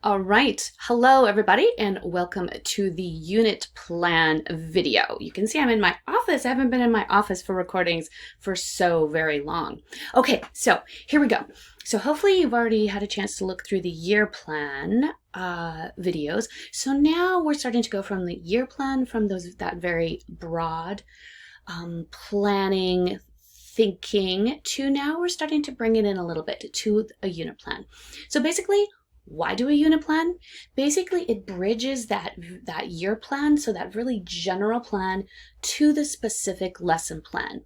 All right. Hello, everybody, and welcome to the unit plan video. You can see I'm in my office. I haven't been in my office for recordings for so very long. Okay, so here we go. So hopefully you've already had a chance to look through the year plan videos. So now we're starting to go from the year plan, from that very broad planning thinking, to now we're starting to bring it in a little bit to a unit plan. So basically, why do a unit plan? Basically, it bridges that year plan, so that really general plan, to the specific lesson plan.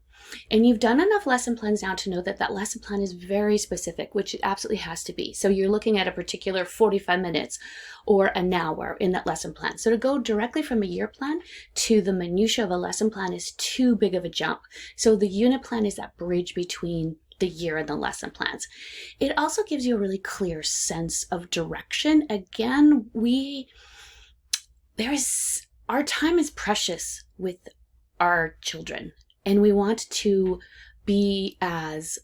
And you've done enough lesson plans now to know that that lesson plan is very specific, which it absolutely has to be. So you're looking at a particular 45 minutes or an hour in that lesson plan. So to go directly from a year plan to the minutia of a lesson plan is too big of a jump. So the unit plan is that bridge between the year and the lesson plans. It also gives you a really clear sense of direction. Again, our time is precious with our children, and we want to be as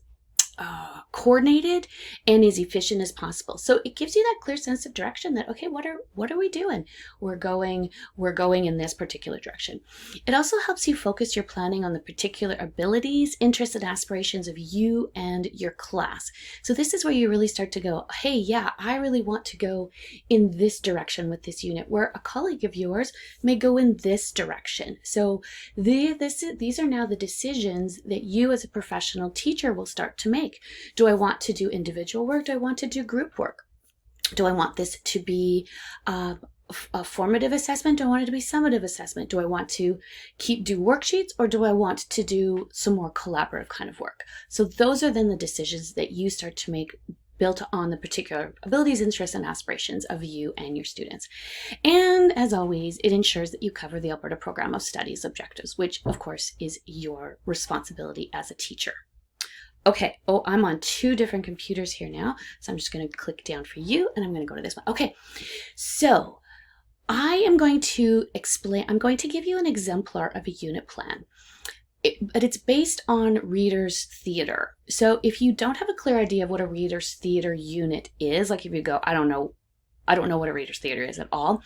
coordinated and as efficient as possible. So it gives you that clear sense of direction that, okay, what are we doing? We're going in this particular direction. It also helps you focus your planning on the particular abilities, interests, and aspirations of you and your class. So this is where you really start to go, hey, yeah, I really want to go in this direction with this unit, where a colleague of yours may go in this direction. So these are now the decisions that you as a professional teacher will start to make. Do I want to do individual work? Do I want to do group work? Do I want this to be a formative assessment? Do I want it to be summative assessment? Do I want to do worksheets, or do I want to do some more collaborative kind of work? So those are then the decisions that you start to make, built on the particular abilities, interests, and aspirations of you and your students. And as always, it ensures that you cover the Alberta Program of Studies objectives, which of course is your responsibility as a teacher. Okay, I'm on two different computers here now, so I'm just going to click down for you, and I'm going to go to this one. Okay, so I am going to explain, I'm going to give you an exemplar of a unit plan, but it's based on Reader's Theatre. So if you don't have a clear idea of what a Reader's Theatre unit is, like if you go, I don't know what a Reader's Theatre is at all,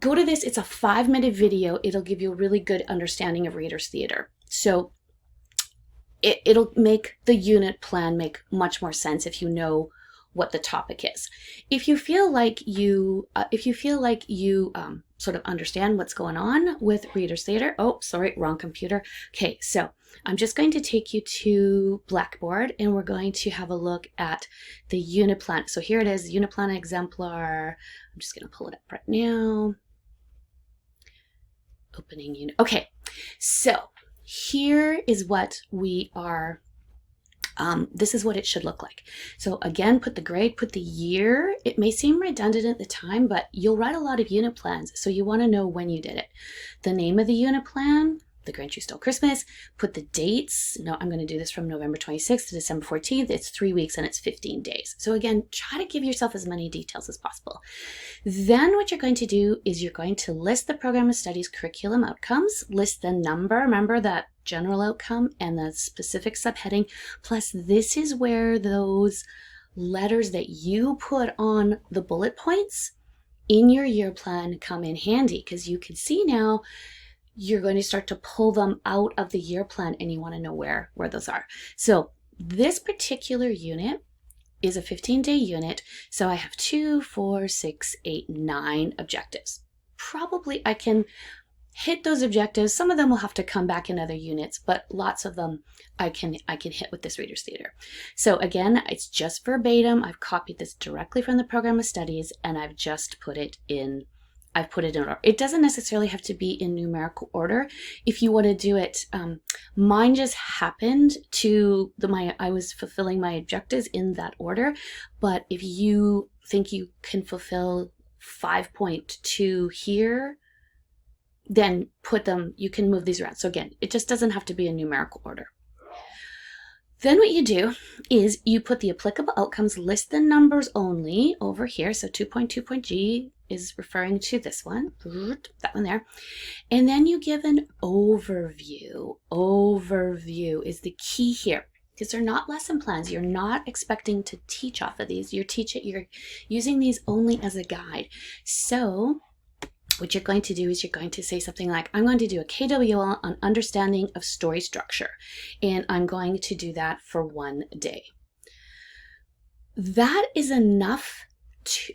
go to this. It's a 5-minute video. It'll give you a really good understanding of Reader's Theatre. So it'll make the unit plan make much more sense if you know what the topic is. If you feel like you sort of understand what's going on with Reader's Theatre, oh, sorry, wrong computer. Okay, so I'm just going to take you to Blackboard, and we're going to have a look at the unit plan. So here it is, unit plan exemplar. I'm just going to pull it up right now. Opening unit. Okay, so here is what we are, this is what it should look like. So again, put the grade, put the year. It may seem redundant at the time, but you'll write a lot of unit plans, so you want to know when you did it. The name of the unit plan, The Grinch Who Stole Christmas. Put the dates. No, I'm going to do this from November 26th to December 14th. It's 3 weeks and it's 15 days. So again, try to give yourself as many details as possible. Then what you're going to do is you're going to list the program of studies curriculum outcomes, list the number, remember that general outcome and the specific subheading, plus this is where those letters that you put on the bullet points in your year plan come in handy, because you can see now you're going to start to pull them out of the year plan, and you want to know where those are. So this particular unit is a 15-day unit. So I have 2, 4, 6, 8, 9 objectives. Probably I can hit those objectives. Some of them will have to come back in other units, but lots of them I can hit with this Reader's Theatre. So again, it's just verbatim. I've copied this directly from the program of studies, and I've just put it in. I've put it in order. It doesn't necessarily have to be in numerical order. If you want to do it, mine just happened to I was fulfilling my objectives in that order. But if you think you can fulfill 5.2 here, then you can move these around. So again, it just doesn't have to be in numerical order. Then what you do is you put the applicable outcomes, list the numbers only over here. So 2.2.G is referring to this one, that one there. And then you give an overview. Overview is the key here. because they're not lesson plans. You're not expecting to teach off of these. You're using these only as a guide. So what you're going to do is you're going to say something like, I'm going to do a KWL on understanding of story structure, and I'm going to do that for 1 day. That is enough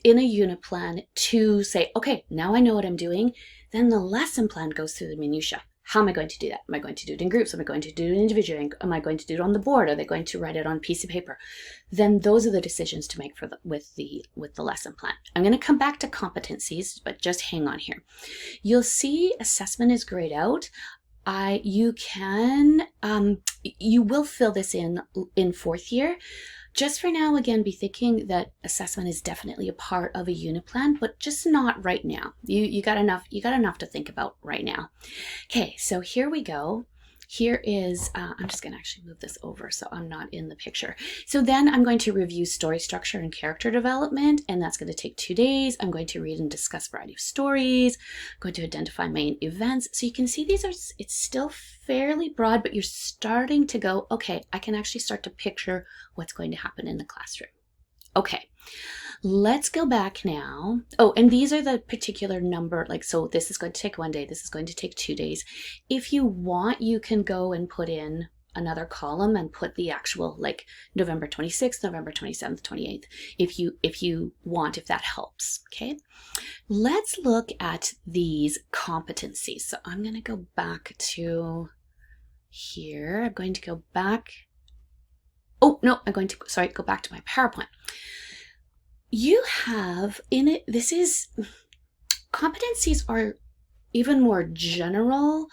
in a unit plan to say, okay, now I know what I'm doing. Then the lesson plan goes through the minutia. How am I going to do that? Am I going to do it in groups? Am I going to do it individually? Am I going to do it on the board? Are they going to write it on a piece of paper? Then those are the decisions to make with the lesson plan. I'm going to come back to competencies, but just hang on here. You'll see assessment is grayed out. You will fill this in 4th year. Just for now, again, be thinking that assessment is definitely a part of a unit plan, but just not right now. You got enough to think about right now. Okay, so here we go. Here is, I'm just going to actually move this over so I'm not in the picture. So then I'm going to review story structure and character development, and that's going to take 2 days. I'm going to read and discuss a variety of stories. I'm going to identify main events. So you can see it's still fairly broad, but you're starting to go, okay, I can actually start to picture what's going to happen in the classroom. Okay, let's go back now. Oh, and these are the particular number, so this is going to take 1 day, this is going to take 2 days. If you want, you can go and put in another column and put the actual, November 26th, November 27th, 28th, if you want, if that helps. Okay, let's look at these competencies. So I'm going to go back to here. I'm going to go back. Oh, no, I'm going to, go back to my PowerPoint. You have in it, competencies are even more general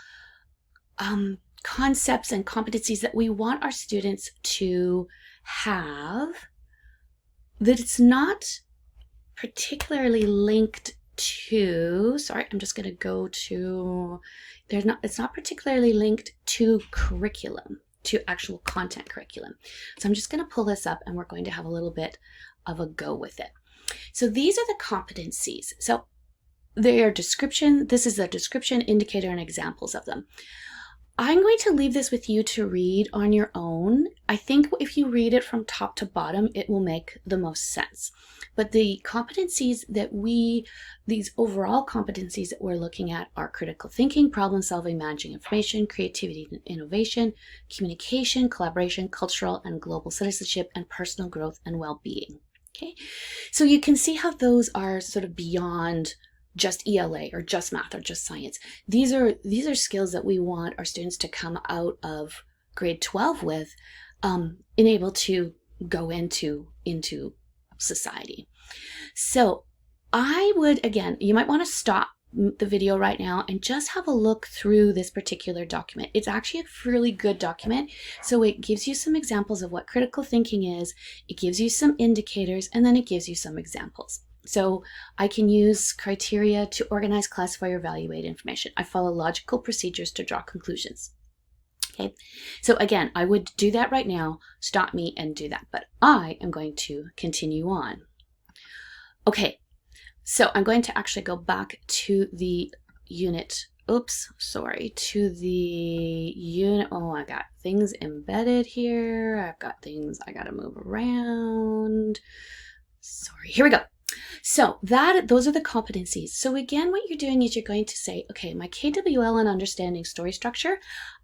concepts and competencies that we want our students to have, that it's not particularly linked to, I'm just going to go to, it's not particularly linked to curriculum, to actual content curriculum. So I'm just going to pull this up and we're going to have a little bit of a go with it. So these are the competencies. So their description, this is the description, indicator, and examples of them. I'm going to leave this with you to read on your own. I think if you read it from top to bottom, it will make the most sense. But the competencies these overall competencies that we're looking at are critical thinking, problem solving, managing information, creativity and innovation, communication, collaboration, cultural and global citizenship, and personal growth and well-being. Okay, so you can see how those are sort of beyond just ELA or just math or just science. These are skills that we want our students to come out of grade 12 with, able to go into society. So I would, again, you might want to stop the video right now and just have a look through this particular document. It's actually a really good document. So it gives you some examples of what critical thinking is, it gives you some indicators, and then it gives you some examples. So I can use criteria to organize, classify, or evaluate information. I follow logical procedures to draw conclusions. Okay, so again, I would do that right now, stop me and do that, but I am going to continue on. Okay, so I'm going to actually go back to the unit, to the unit. Oh, I got things embedded here. I've got things I got to move around. Sorry, here we go. So those are the competencies. So again, what you're doing is you're going to say, okay, my KWL and understanding story structure,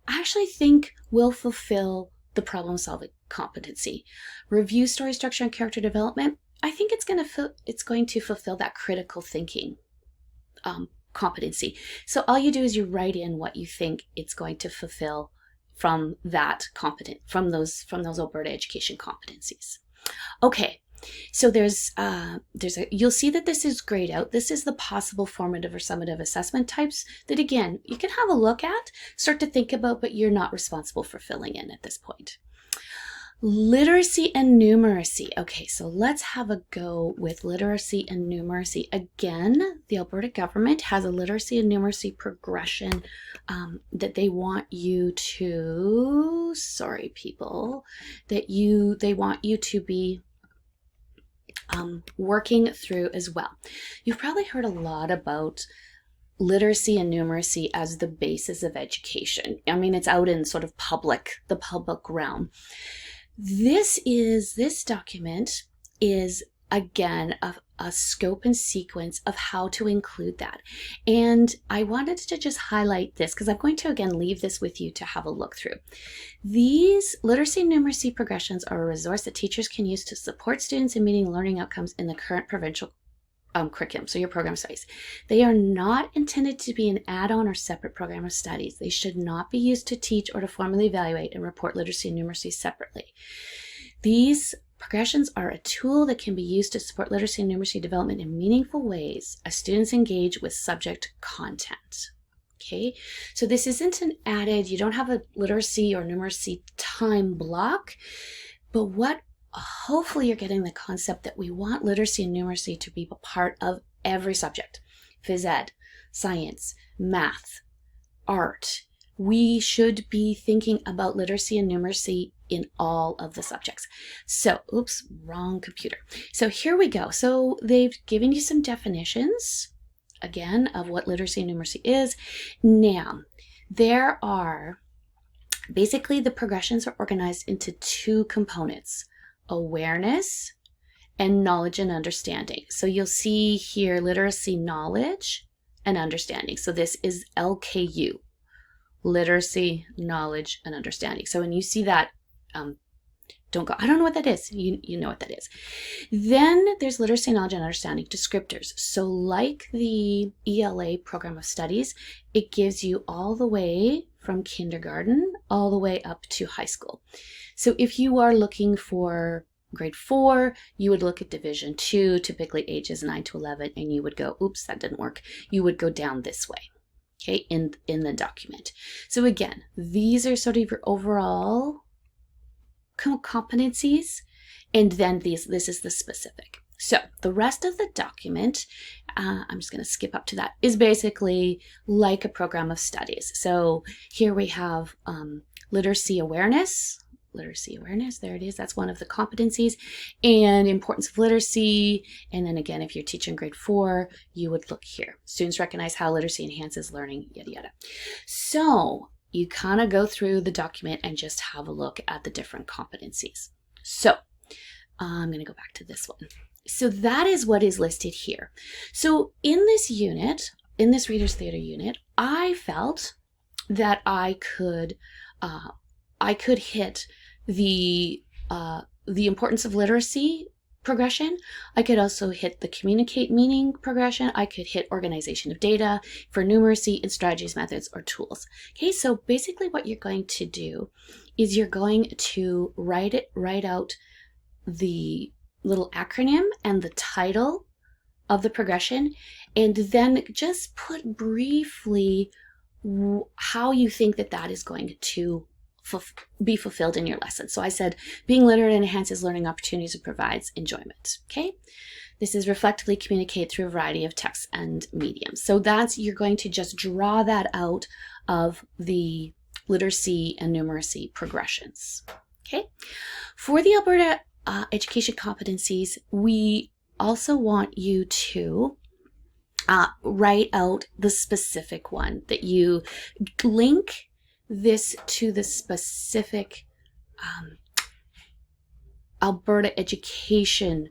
I actually think will fulfill the problem solving competency. Review story structure and character development, I think it's going to fulfill that critical thinking competency. So all you do is you write in what you think it's going to fulfill from those Alberta education competencies. Okay. So you'll see that this is grayed out. This is the possible formative or summative assessment types that, again, you can have a look at, start to think about, but you're not responsible for filling in at this point. Literacy and numeracy. Okay, so let's have a go with literacy and numeracy. Again, the Alberta government has a literacy and numeracy progression that they want you to, they want you to be working through as well. You've probably heard a lot about literacy and numeracy as the basis of education. I mean, it's out in sort of the public realm. This document is, again, a scope and sequence of how to include that. And I wanted to just highlight this because I'm going to, again, leave this with you to have a look through. These literacy and numeracy progressions are a resource that teachers can use to support students in meeting learning outcomes in the current provincial curriculum, so your program studies. They are not intended to be an add-on or separate program of studies. They should not be used to teach or to formally evaluate and report literacy and numeracy separately. These progressions are a tool that can be used to support literacy and numeracy development in meaningful ways as students engage with subject content. Okay, so this isn't an added, you don't have a literacy or numeracy time block, but what hopefully you're getting the concept that we want literacy and numeracy to be a part of every subject. Phys ed, science, math, art. We should be thinking about literacy and numeracy in all of the subjects. So, oops, wrong computer. So here we go. So they've given you some definitions, again, of what literacy and numeracy is. Now, there are, basically the progressions are organized into two components: awareness and knowledge and understanding. So you'll see here literacy, knowledge, and understanding. So this is LKU, literacy, knowledge, and understanding. So when you see that, don't go, I don't know what that is. You know what that is. Then there's literacy, knowledge, and understanding descriptors. So like the ELA program of studies, it gives you all the way from kindergarten all the way up to high school. So if you are looking for grade 4, you would look at division 2, typically ages 9 to 11, and you would go, oops, that didn't work. You would go down this way, okay, in the document. So again, these are sort of your overall competencies, and then this is the specific. So the rest of the document, I'm just going to skip up to that, is basically like a program of studies. So here we have literacy awareness, there it is, that's one of the competencies, and importance of literacy. And then again, if you're teaching grade 4, you would look here. Students recognize how literacy enhances learning, yada, yada. So you kind of go through the document and just have a look at the different competencies. So I'm going to go back to this one. So that is what is listed here. So in this unit, in this Reader's Theater unit, I felt that I could hit the importance of literacy progression. I could also hit the communicate meaning progression. I could hit organization of data for numeracy and strategies, methods, or tools. Okay, so basically what you're going to do is you're going to write out the little acronym and the title of the progression, and then just put briefly how you think that is going to be fulfilled in your lesson. So I said, being literate enhances learning opportunities and provides enjoyment. Okay, this is reflectively communicate through a variety of texts and mediums. So that's, you're going to just draw that out of the literacy and numeracy progressions. Okay, for the Alberta education competencies, we also want you to write out the specific one, that you link this to the specific Alberta education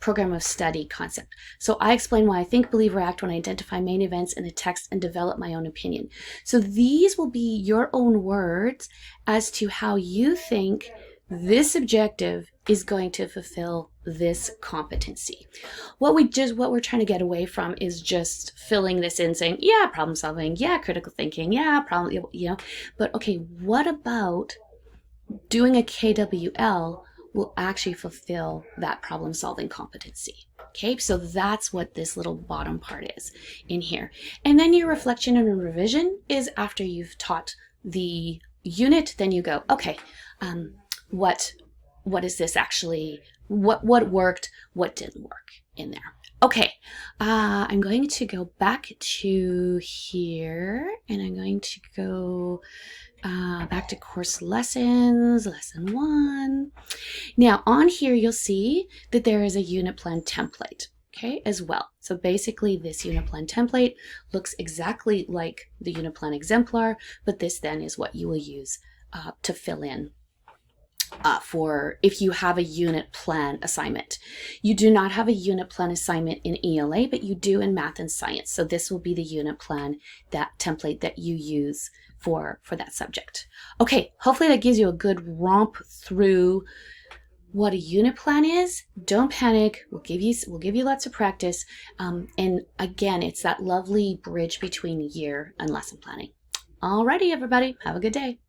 program of study concept. So I explain why I think, believe, or act when I identify main events in a text and develop my own opinion. So these will be your own words as to how you think this objective is going to fulfill this competency. What we're trying to get away from is just filling this in, saying, yeah, problem solving, yeah, critical thinking, yeah, problem, but okay, what about doing a KWL will actually fulfill that problem solving competency? Okay, so that's what this little bottom part is in here. And then your reflection and revision is after you've taught the unit, then you go, okay, what is this actually, what worked, what didn't work in there. Okay, I'm going to go back to here, and I'm going to go back to course lessons, lesson 1. Now on here, you'll see that there is a unit plan template, okay, as well. So basically this unit plan template looks exactly like the unit plan exemplar, but this then is what you will use to fill in for if you have a unit plan assignment. You do not have a unit plan assignment in ELA, but you do in math and science. So this will be the unit plan, that template that you use for that subject. Okay, hopefully that gives you a good romp through what a unit plan is. Don't panic. We'll give you lots of practice. And again, it's that lovely bridge between year and lesson planning. Alrighty, everybody, have a good day.